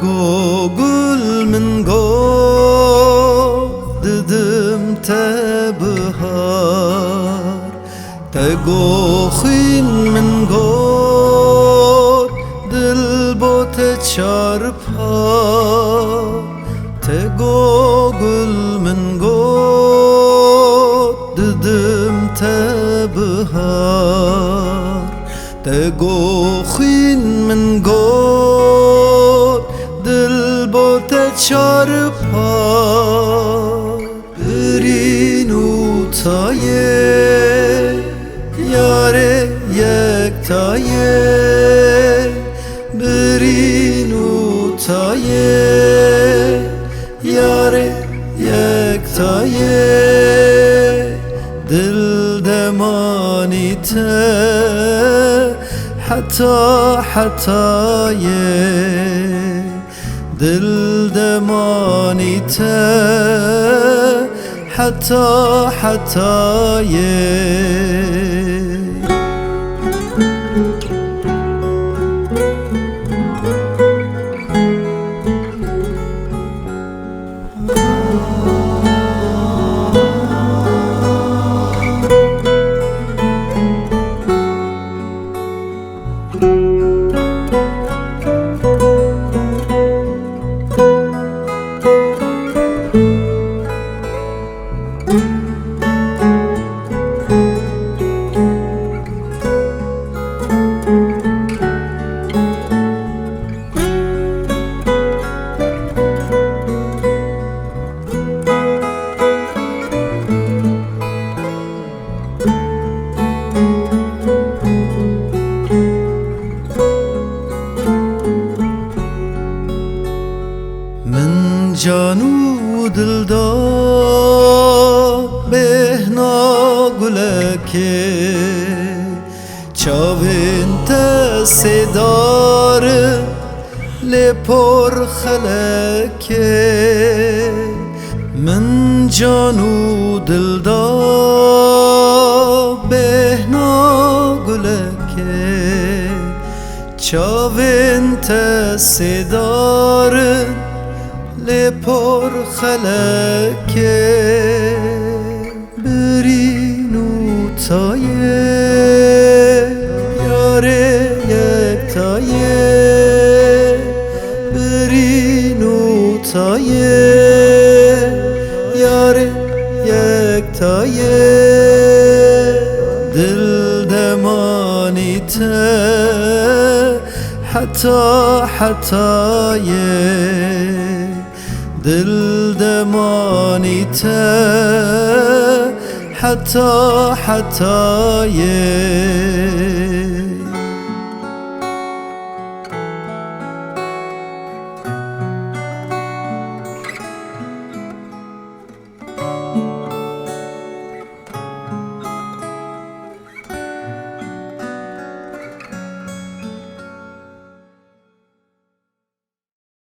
تگو گل من گفت ددم تبهار تگو خین من گفت دل بوت چارپا تگو گل من گفت ددم تبهار تگو خین من گفت دل بوت چارپا برینو تایه یاره یک تایه برینو تایه یاره یک تایه دل دمانی ته حتایه دل دمانی ته حتایه من جانو دل دا بهنا گلکه چاوین تسیدار لپر خلکه من جانو دل دا بهنا گلکه چاوین تسیدار لپر خلکه برینو تایه یاره یک تایه برینو تایه یاره یک تایه دل دمانی ته حتایه دل دمانی ته حتایه